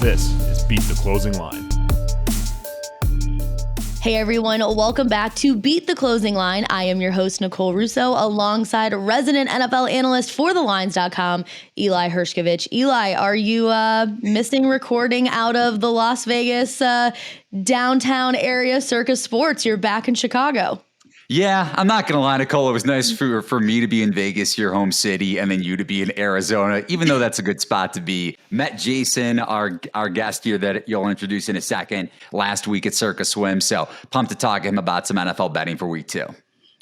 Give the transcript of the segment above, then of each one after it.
This is Beat the Closing Line. Hey everyone, welcome back to Beat the Closing Line. I am your host, Nicole Russo, alongside resident NFL analyst for thelines.com, Eli Hershkovich. Eli, are you missing recording out of the Las Vegas downtown area Circus Sports? You're back in Chicago. Yeah, I'm not going to lie, Nicole. It was nice for me to be in Vegas, your home city, and then you to be in Arizona, even though that's a good spot to be. Met Jason, our guest here that you'll introduce in a second, last week at Circus Swim. So pumped to talk to him about some NFL betting for week 2.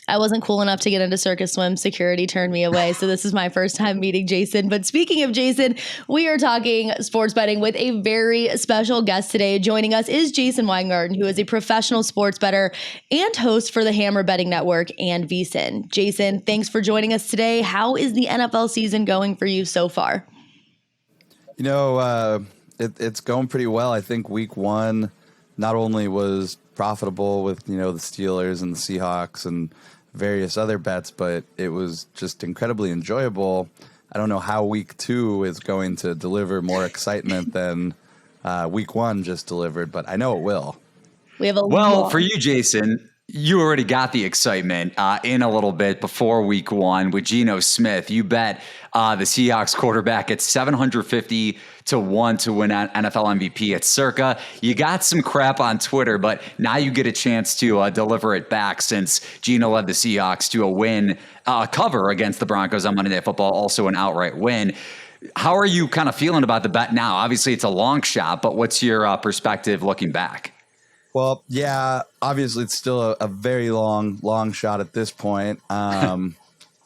I wasn't cool enough to get into Circus Swim. Security turned me away. So this is my first time meeting Jason. But speaking of Jason, we are talking sports betting with a very special guest today. Joining us is Jason Weingarten, who is a professional sports bettor and host for the Hammer Betting Network and VSiN. Jason, thanks for joining us today. How is the NFL season going for you so far? You know, it's going pretty well. I think week 1 not only was profitable with, the Steelers and the Seahawks and various other bets, but it was just incredibly enjoyable. I don't know how week 2 is going to deliver more excitement than week 1 just delivered, but I know it will. We have a Well, for you, Jason, you already got the excitement in a little bit before week 1 with Geno Smith. You bet the Seahawks quarterback at 750 to 1 to win NFL MVP at Circa. You got some crap on Twitter, but now you get a chance to deliver it back since Geno led the Seahawks to a win, cover against the Broncos on Monday Night Football, also an outright win. How are you kind of feeling about the bet now? Obviously, it's a long shot, but what's your perspective looking back? Well, yeah, obviously it's still a very long shot at this point. And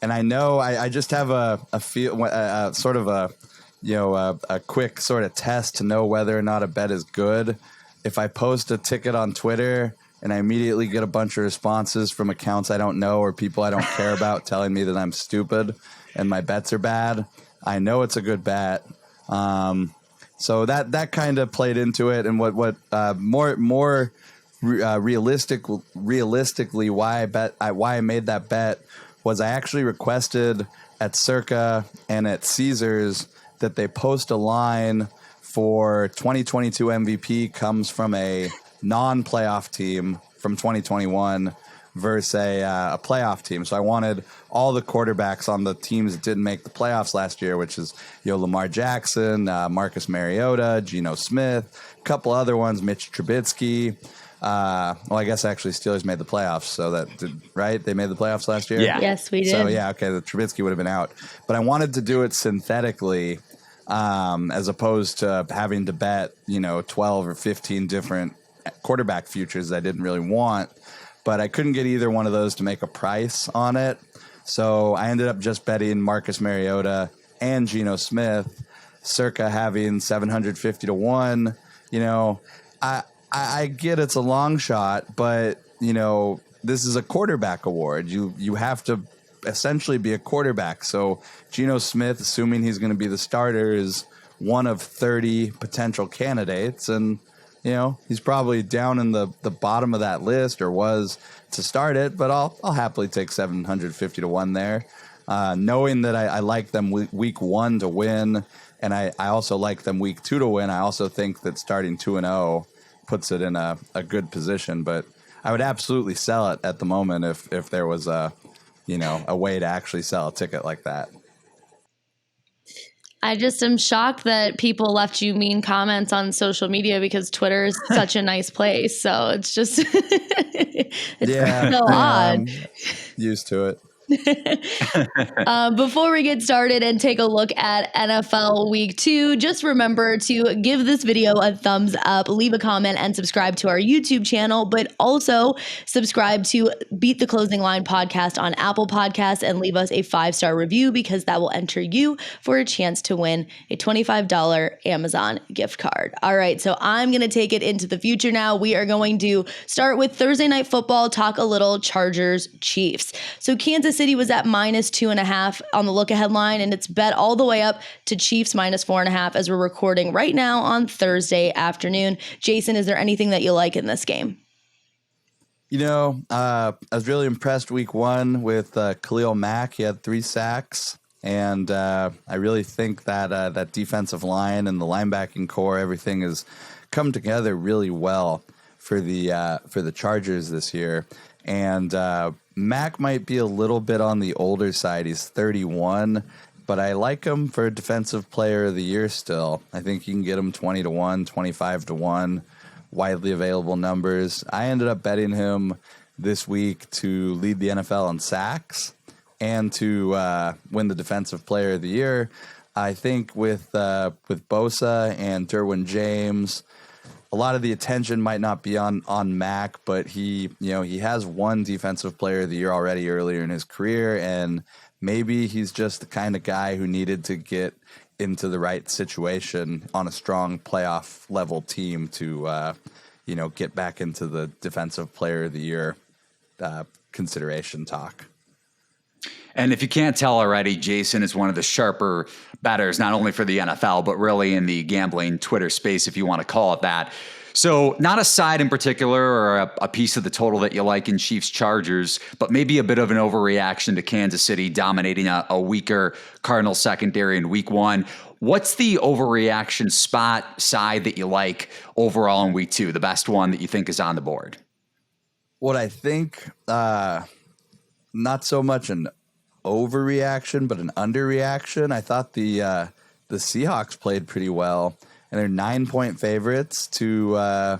I know I just have a quick sort of test to know whether or not a bet is good. If I post a ticket on Twitter and I immediately get a bunch of responses from accounts I don't know or people I don't care about telling me that I'm stupid and my bets are bad, I know it's a good bet. So that kind of played into it, and what more realistically why I made that bet was I actually requested at Circa and at Caesars that they post a line for 2022 MVP comes from a non-playoff team from 2021 versus a playoff team. So I wanted all the quarterbacks on the teams that didn't make the playoffs last year, which is Lamar Jackson, Marcus Mariota, Geno Smith, a couple other ones, Mitch Trubisky. Well, I guess actually Steelers made the playoffs, so right? They made the playoffs last year? Yeah. Yes, we did. So, yeah, okay, the Trubisky would have been out. But I wanted to do it synthetically as opposed to having to bet, 12 or 15 different quarterback futures I didn't really want. But I couldn't get either one of those to make a price on it. So I ended up just betting Marcus Mariota and Geno Smith, Circa having 750 to 1. I get it's a long shot, but, this is a quarterback award. You have to essentially be a quarterback. So Geno Smith, assuming he's going to be the starter, is one of 30 potential candidates. And, he's probably down in the bottom of that list or was to start it, but I'll happily take 750 to 1 there. Knowing that I like them week 1 to win, and I also like them week 2 to win. I also think that starting 2-0 puts it in a good position, but I would absolutely sell it at the moment if there was a way to actually sell a ticket like that. I just am shocked that people left you mean comments on social media because Twitter is such a nice place. So it's just so odd. Used to it. Before we get started and take a look at NFL Week 2, just remember to give this video a thumbs up, leave a comment, and subscribe to our YouTube channel, but also subscribe to Beat the Closing Line podcast on Apple Podcasts and leave us a 5-star review because that will enter you for a chance to win a $25 Amazon gift card. All right, so I'm going to take it into the future now. We are going to start with Thursday Night Football, talk a little Chargers Chiefs. So Kansas City was at -2.5 on the look-ahead line, and it's bet all the way up to Chiefs -4.5 as we're recording right now on Thursday afternoon. Jason, is there anything that you like in this game? I was really impressed week 1 with Khalil Mack. He had 3 sacks. And I really think that that defensive line and the linebacking core, everything has come together really well for the Chargers this year. And Mac might be a little bit on the older side. He's 31, but I like him for Defensive Player of the Year still. I think you can get him 20-1, 25-1, widely available numbers. I ended up betting him this week to lead the NFL in sacks and to win the Defensive Player of the Year. I think with Bosa and Derwin James, a lot of the attention might not be on Mac, but he has won Defensive Player of the Year already earlier in his career, and maybe he's just the kind of guy who needed to get into the right situation on a strong playoff level team to get back into the Defensive Player of the Year consideration talk. And if you can't tell already, Jason is one of the sharper bettors, not only for the NFL, but really in the gambling Twitter space, if you want to call it that. So not a side in particular or a piece of the total that you like in Chiefs Chargers, but maybe a bit of an overreaction to Kansas City dominating a weaker Cardinals secondary in week one. What's the overreaction spot side that you like overall in week two, the best one that you think is on the board? What I think, not so much an overreaction, but an underreaction. I thought the Seahawks played pretty well, and they're 9-point favorites to the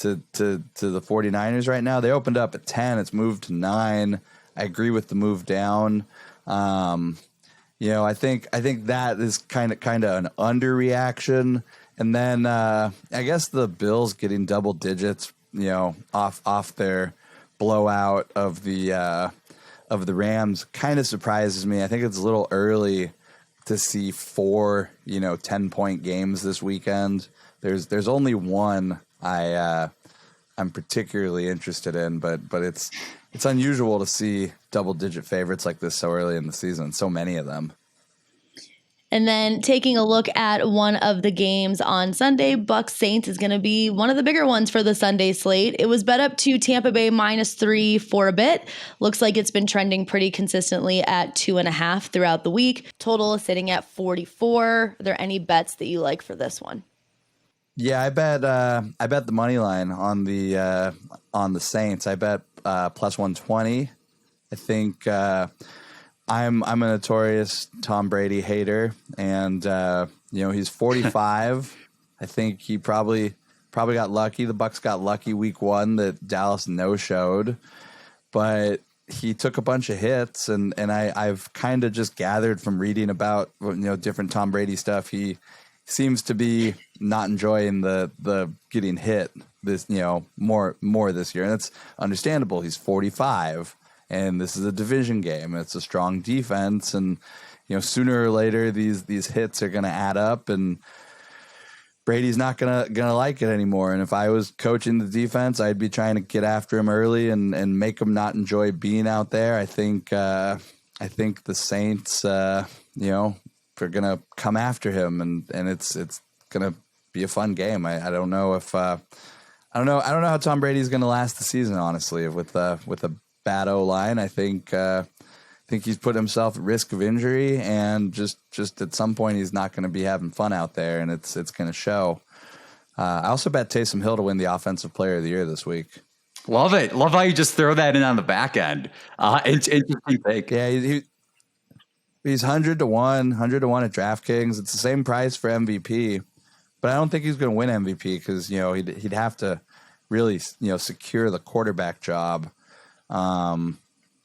49ers right now. They opened up at 10. It's moved to 9. I agree with the move down. I think that is kind of an underreaction. And then I guess the Bills getting double digits, off their blowout of the Rams kind of surprises me. I think it's a little early to see 4, 10-point games this weekend. There's only one I'm particularly interested in, but it's unusual to see double-digit favorites like this so early in the season. So many of them. And then taking a look at one of the games on Sunday, Bucs Saints is going to be one of the bigger ones for the Sunday slate. It was bet up to Tampa Bay -3 for a bit. Looks like it's been trending pretty consistently at 2.5 throughout the week. Total is sitting at 44. Are there any bets that you like for this one? Yeah, I bet the money line on the Saints. I bet plus 120. I think I'm a notorious Tom Brady hater, and he's 45. I think he probably got lucky. The Bucs got lucky week one that Dallas no-showed, but he took a bunch of hits, and I've kind of just gathered from reading about different Tom Brady stuff. He seems to be not enjoying the getting hit this more this year, and that's understandable. He's 45. And this is a division game. It's a strong defense, and sooner or later these hits are going to add up, and Brady's not gonna like it anymore. And if I was coaching the defense, I'd be trying to get after him early and make him not enjoy being out there. I think the Saints, are gonna come after him, and it's gonna be a fun game. I don't know if I don't know how Tom Brady's gonna last the season, honestly, with a bad O-line. I think he's put himself at risk of injury, and just at some point he's not going to be having fun out there, and it's going to show. I also bet Taysom Hill to win the Offensive Player of the Year this week. Love it. Love how you just throw that in on the back end. Interesting take. Yeah, he's 100-1 at DraftKings. It's the same price for MVP, but I don't think he's going to win MVP because he'd have to really secure the quarterback job.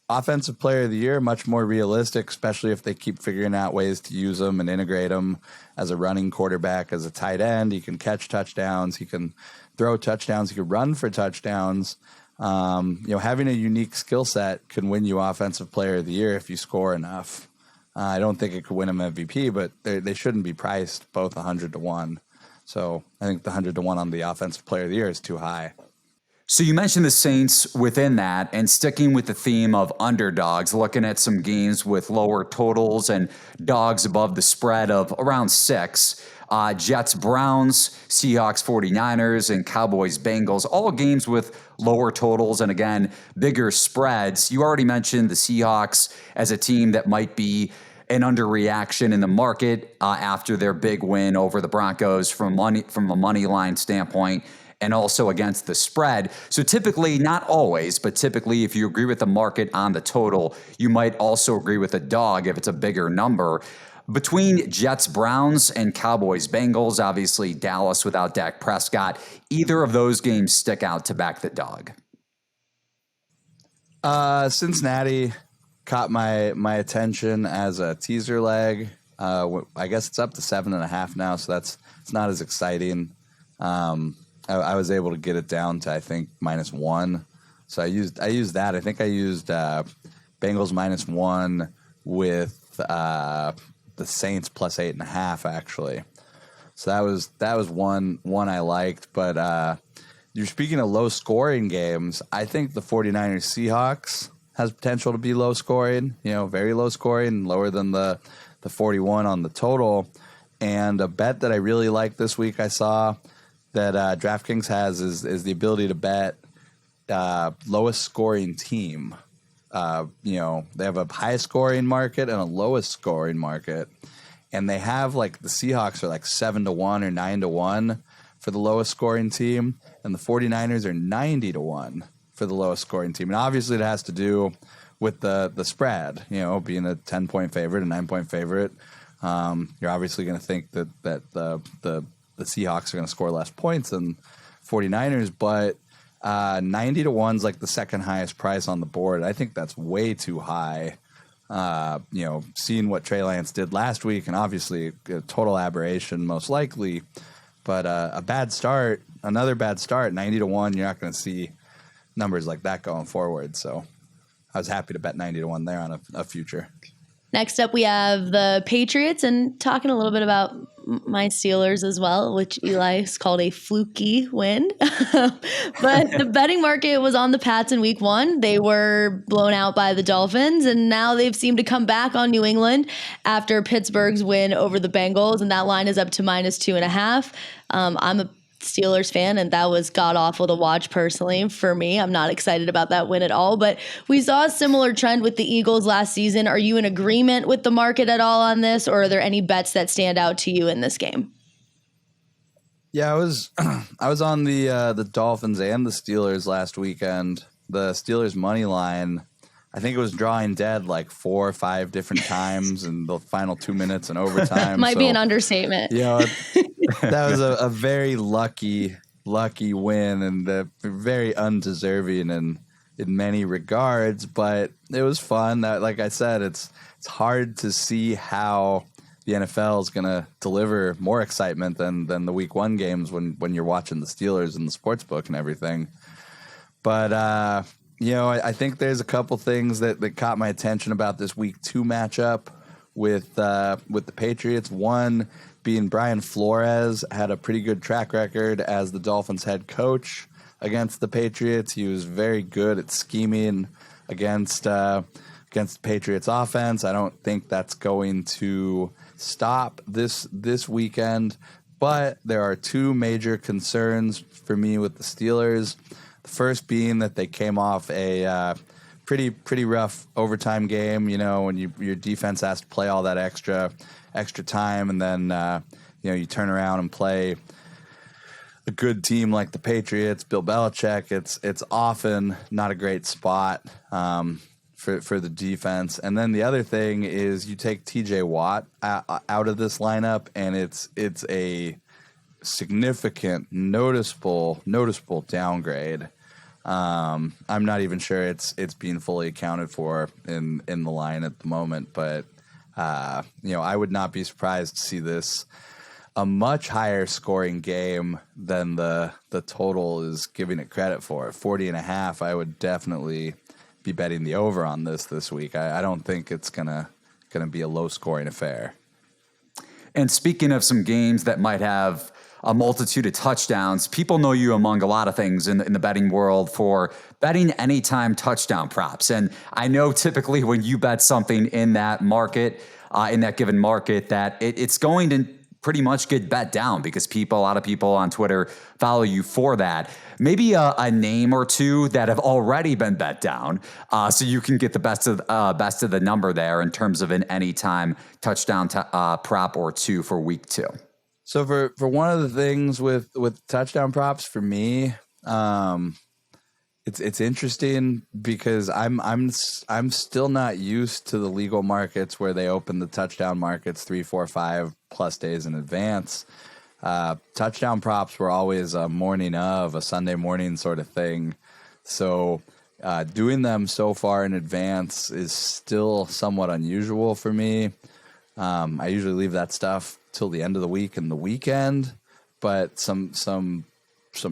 Offensive Player of the Year, much more realistic, especially if they keep figuring out ways to use him and integrate him as a running quarterback, as a tight end. He can catch touchdowns, he can throw touchdowns, he can run for touchdowns. Having a unique skill set can win you Offensive Player of the Year if you score enough. I don't think it could win him MVP, but they shouldn't be priced both 100-1. So I think the 100-1 on the Offensive Player of the Year is too high. So you mentioned the Saints within that, and sticking with the theme of underdogs, looking at some games with lower totals and dogs above the spread of around 6. Jets, Browns, Seahawks, 49ers, and Cowboys, Bengals, all games with lower totals and, again, bigger spreads. You already mentioned the Seahawks as a team that might be an underreaction in the market after their big win over the Broncos from a money line standpoint, and also against the spread. So typically, not always, but typically if you agree with the market on the total, you might also agree with the dog if it's a bigger number. Between Jets, Browns, and Cowboys, Bengals, obviously Dallas without Dak Prescott, either of those games stick out to back the dog. Cincinnati caught my attention as a teaser leg. I guess it's up to 7.5 now, so it's not as exciting. I was able to get it down to, I think, -1. So I used that. I think I used Bengals -1 with the Saints +8.5 actually. So that was one I liked. But you're speaking of low scoring games. I think the 49ers Seahawks has potential to be low scoring. Very low scoring, lower than the 41 on the total. And a bet that I really like this week, I saw that DraftKings has is the ability to bet lowest scoring team. They have a highest scoring market and a lowest scoring market, and they have the Seahawks are 7-1 or 9-1 for the lowest scoring team, and the 49ers are 90-1 for the lowest scoring team. And obviously it has to do with the spread, being a 10-point favorite, a 9-point favorite. You're obviously going to think that the Seahawks are going to score less points than 49ers, but 90-1 is the second highest price on the board. I think that's way too high. Seeing what Trey Lance did last week, and obviously a total aberration most likely, but another bad start, 90-1, you're not going to see numbers like that going forward. So I was happy to bet 90-1 there on a future. Next up, we have the Patriots, and talking a little bit about my Steelers as well, which Eli's called a fluky win. But the betting market was on the Pats in week 1. They were blown out by the Dolphins, and now they've seemed to come back on New England after Pittsburgh's win over the Bengals, and that line is up to -2.5. I'm a Steelers fan, and that was god awful to watch personally for me. I'm not excited about that win at all, but we saw a similar trend with the Eagles last season. Are you in agreement with the market at all on this, or are there any bets that stand out to you in this game? Yeah, I was on the Dolphins and the Steelers last weekend. The Steelers money line, I think it was drawing dead 4 or 5 different times in the final 2 minutes and overtime. Might be an understatement. That was a very lucky win, and very undeserving in many regards. But it was fun. That, like I said, it's hard to see how the NFL is going to deliver more excitement than the week 1 games when you're watching the Steelers and the sportsbook and everything. But I think there's a couple things that caught my attention about this week 2 matchup with the Patriots. One being Brian Flores had a pretty good track record as the Dolphins head coach against the Patriots. He was very good at scheming against the Patriots offense. I don't think that's going to stop this weekend, but there are 2 major concerns for me with the Steelers. The first being that they came off a pretty rough overtime game. When your defense has to play all that extra time, and then you turn around and play a good team like the Patriots, Bill Belichick. It's often not a great spot for the defense. And then the other thing is you take T.J. Watt out of this lineup, and it's a significant, noticeable downgrade. I'm not even sure it's being fully accounted for in the line at the moment, but I would not be surprised to see this a much higher scoring game than the total is giving it credit for. 40.5, I would definitely be betting the over on this week. I don't think it's gonna be a low scoring affair. And speaking of some games that might have a multitude of touchdowns, people know you among a lot of things in the betting world for betting anytime touchdown props. And I know typically when you bet something in that market, in that given market, that it's going to pretty much get bet down because a lot of people on Twitter follow you for that. Maybe a name or two that have already been bet down, so you can get the best of the number there in terms of an anytime touchdown prop or two for week 2. So for one of the things with touchdown props for me, it's interesting because I'm still not used to the legal markets where they open the touchdown markets 3, 4, 5 plus days in advance. Touchdown props were always a morning of a Sunday morning sort of thing. So doing them so far in advance is still somewhat unusual for me. I usually leave that stuff till the end of the week and the weekend, but some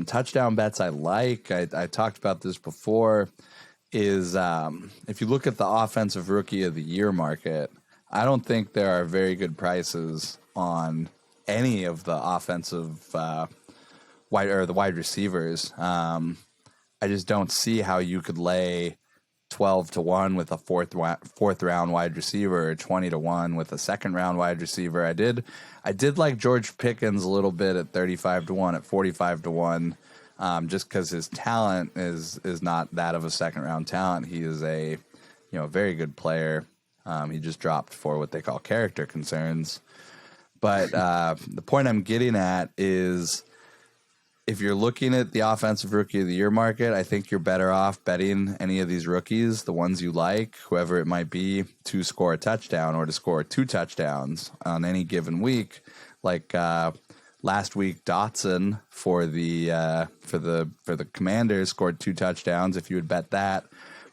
touchdown bets I like, I talked about this before, is if you look at the offensive rookie of the year market, I don't think there are very good prices on any of the offensive wide receivers. I just don't see how you could lay 12-1 with a fourth round wide receiver, or 20-1 with a second round wide receiver. I did like George Pickens a little bit at 35-1, at 45-1, just because his talent is not that of a second round talent. He is a very good player. He just dropped for what they call character concerns. But the point I'm getting at is, if you're looking at the offensive rookie of the year market, I think you're better off betting any of these rookies, the ones you like, whoever it might be, to score a touchdown or to score 2 touchdowns on any given week. Like last week, Dotson for the Commanders scored 2 touchdowns. If you would bet that,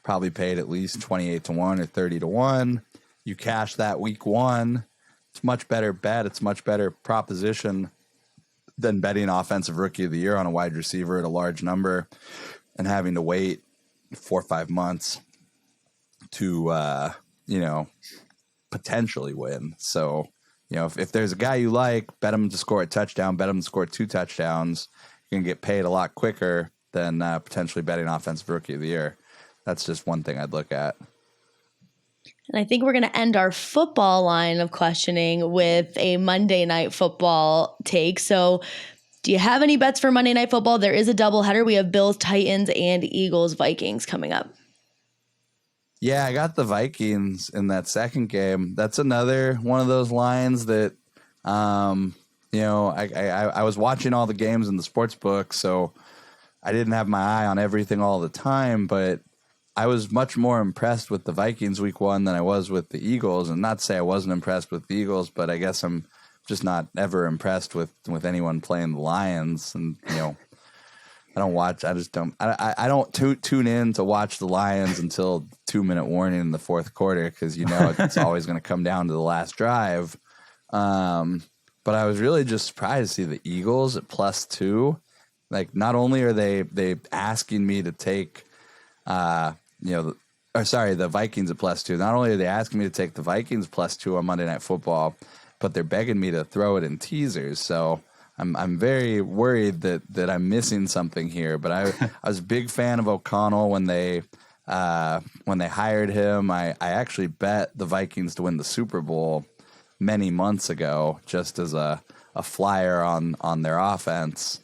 probably paid at least 28-1 or 30-1. You cash that week 1. It's a much better bet. It's a much better proposition than betting offensive rookie of the year on a wide receiver at a large number and having to wait 4 or 5 months to, potentially win. So, if there's a guy you like, bet him to score a touchdown, bet him to score 2 touchdowns. You're going to get paid a lot quicker than potentially betting offensive rookie of the year. That's just one thing I'd look at. And I think we're going to end our football line of questioning with a Monday Night Football take. So do you have any bets for Monday Night Football? There is a doubleheader. We have Bills, Titans, and Eagles, Vikings coming up. Yeah, I got the Vikings in that second game. That's another one of those lines that, I was watching all the games in the sports book, so I didn't have my eye on everything all the time, but I was much more impressed with the Vikings week 1 than I was with the Eagles. And not to say I wasn't impressed with the Eagles, but I guess I'm just not ever impressed with anyone playing the Lions. And, I don't tune in to watch the Lions until 2-minute warning in the fourth quarter, because, it's always going to come down to the last drive. But I was really just surprised to see the Eagles at +2. Like, not only are they asking me to take, the Vikings at +2. Not only are they asking me to take the Vikings +2 on Monday Night Football, but they're begging me to throw it in teasers. So I'm very worried that I'm missing something here. But I was a big fan of O'Connell when they hired him. I actually bet the Vikings to win the Super Bowl many months ago, just as a flyer on their offense.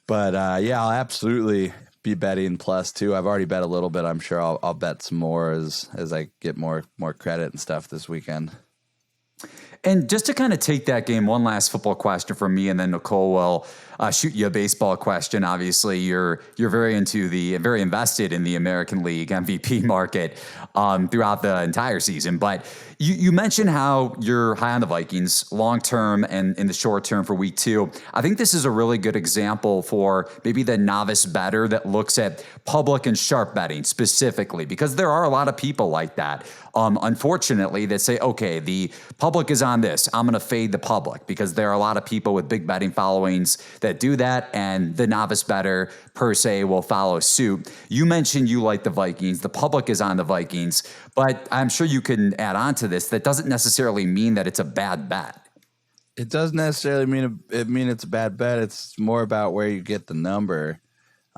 But I'll absolutely be betting +2. I've already bet a little bit. I'm sure I'll bet some more as I get more credit and stuff this weekend. And just to kind of take that game, one last football question from me, and then Nicole will shoot you a baseball question. Obviously, you're very invested in the American League MVP market throughout the entire season. But you mentioned how you're high on the Vikings long term and in the short term for week 2. I think this is a really good example for maybe the novice bettor that looks at public and sharp betting specifically, because there are a lot of people like that. Unfortunately, that say, okay, the public is on this, I'm going to fade the public, because there are a lot of people with big betting followings that do that, and the novice bettor per se will follow suit. You mentioned you like the Vikings. The public is on the Vikings, but I'm sure you can add on to this. That doesn't necessarily mean that it's a bad bet. It doesn't necessarily mean it's a bad bet. It's more about where you get the number.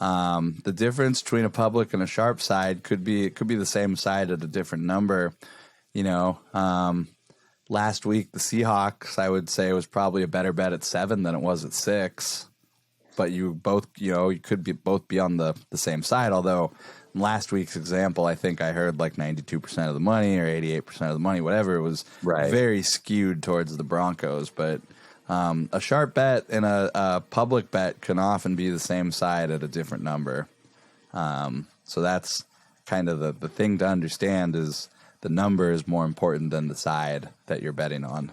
The difference between a public and a sharp side could be the same side at a different number. last week, the Seahawks, I would say, was probably a better bet at 7 than it was at 6. But you both, you could both be on the same side. Although in last week's example, I think I heard like 92% of the money or 88% of the money, whatever. It was very skewed towards the Broncos. But a sharp bet and a public bet can often be the same side at a different number. So that's kind of the thing to understand is the number is more important than the side that you're betting on.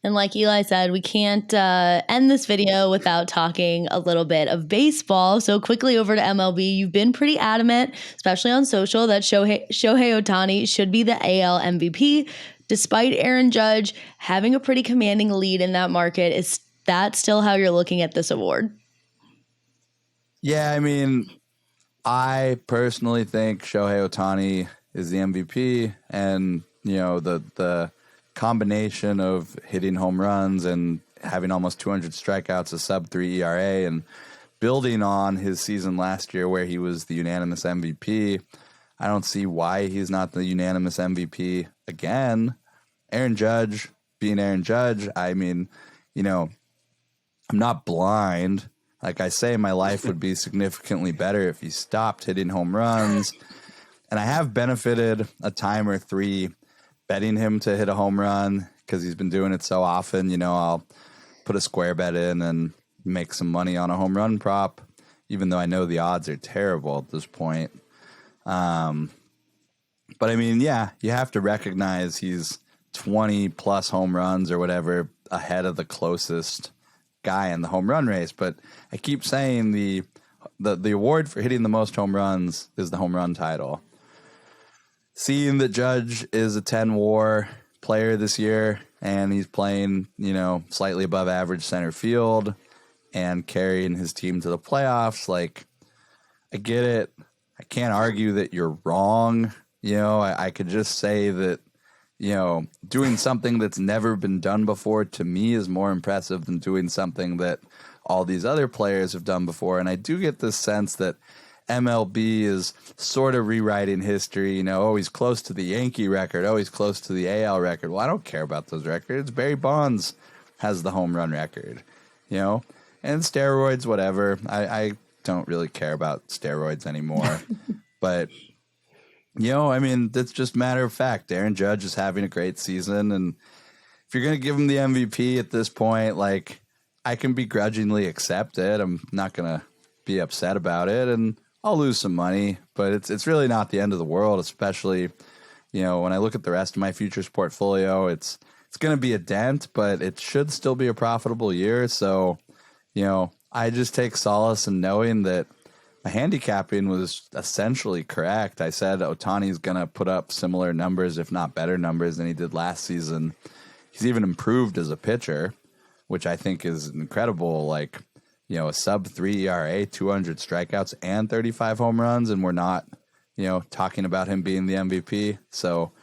And like Eli said, we can't end this video without talking a little bit of baseball. So quickly over to MLB. You've been pretty adamant, especially on social, that Shohei Ohtani should be the AL MVP. Despite Aaron Judge having a pretty commanding lead in that market, is that still how you're looking at this award? Yeah, I mean, I personally think Shohei Ohtani is the MVP. And, the combination of hitting home runs and having almost 200 strikeouts, a sub-3 ERA, and building on his season last year where he was the unanimous MVP, I don't see why he's not the unanimous MVP again. Aaron Judge being Aaron Judge, I mean, I'm not blind. Like I say, my life would be significantly better if he stopped hitting home runs. And I have benefited a time or 3 betting him to hit a home run because he's been doing it so often. I'll put a square bet in and make some money on a home run prop, even though I know the odds are terrible at this point. But I mean, yeah, you have to recognize he's 20 plus home runs or whatever ahead of the closest guy in the home run race. But I keep saying the award for hitting the most home runs is the home run title. Seeing that Judge is a 10 WAR player this year and he's playing, slightly above average center field and carrying his team to the playoffs, like, I get it. I can't argue that you're wrong. I could just say that, doing something that's never been done before to me is more impressive than doing something that all these other players have done before. And I do get this sense that MLB is sort of rewriting history. He's close to the Yankee record. He's close to the AL record. Well, I don't care about those records. Barry Bonds has the home run record, and steroids, whatever. I don't really care about steroids anymore. But, I mean, that's just matter of fact. Aaron Judge is having a great season. And if you're going to give him the MVP at this point, like, I can begrudgingly accept it. I'm not going to be upset about it. And I'll lose some money, but it's really not the end of the world, especially, when I look at the rest of my futures portfolio, it's going to be a dent, but it should still be a profitable year. So, I just take solace in knowing that my handicapping was essentially correct. I said Ohtani's going to put up similar numbers, if not better numbers than he did last season. He's even improved as a pitcher, which I think is incredible. Like, a sub-3 ERA, 200 strikeouts, and 35 home runs, and we're not, talking about him being the MVP. So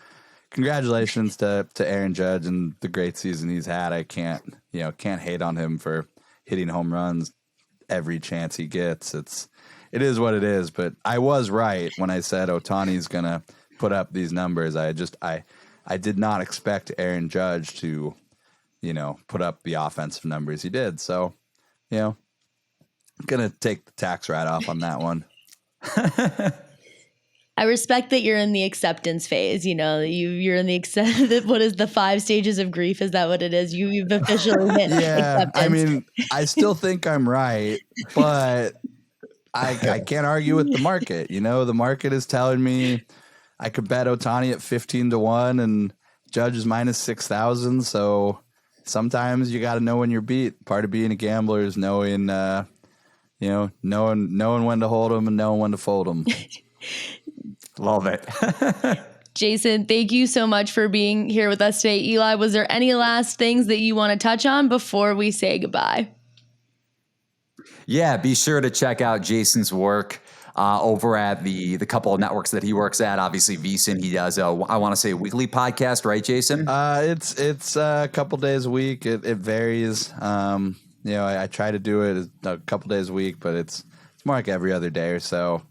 congratulations to Aaron Judge and the great season he's had. I can't hate on him for hitting home runs every chance he gets. It is what it is, but I was right when I said Ohtani's going to put up these numbers. I did not expect Aaron Judge to, put up the offensive numbers he did. So, I'm going to take the tax write-off on that one. I respect that you're in the acceptance phase. You're in the what is the 5 stages of grief? Is that what it is? You've officially hit acceptance. I mean, I still think I'm right, but I can't argue with the market. The market is telling me I could bet Ohtani at 15-1 and Judge is minus 6,000. So sometimes you got to know when you're beat. Part of being a gambler is knowing, knowing when to hold them and knowing when to fold them. Love it. Jason, thank you so much for being here with us today. Eli, was there any last things that you want to touch on before we say goodbye? Yeah, be sure to check out Jason's work over at the couple of networks that he works at. Obviously, VSiN, he does I want to say a weekly podcast, right, Jason? It's a couple days a week. It varies. I try to do it a couple days a week, but it's more like every other day or so.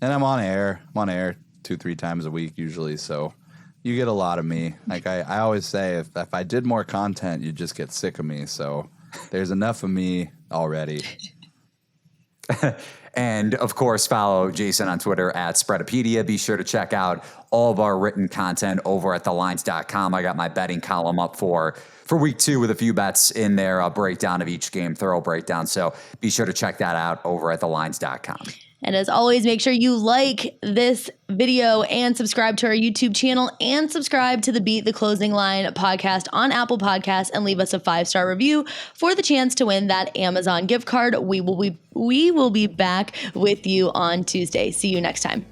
And I'm on air 2-3 times a week usually. So You get a lot of me. Like I always say, if I did more content, you'd just get sick of me. So there's enough of me already. And of course, follow Jason on Twitter at Spreadopedia. Be sure to check out all of our written content over at thelines.com. I got my betting column up for week 2 with a few bets in there, a breakdown of each game, thorough breakdown. So be sure to check that out over at thelines.com. And as always, make sure you like this video and subscribe to our YouTube channel and subscribe to the Beat the Closing Line podcast on Apple Podcasts and leave us a 5-star review for the chance to win that Amazon gift card. We will be back with you on Tuesday. See you next time.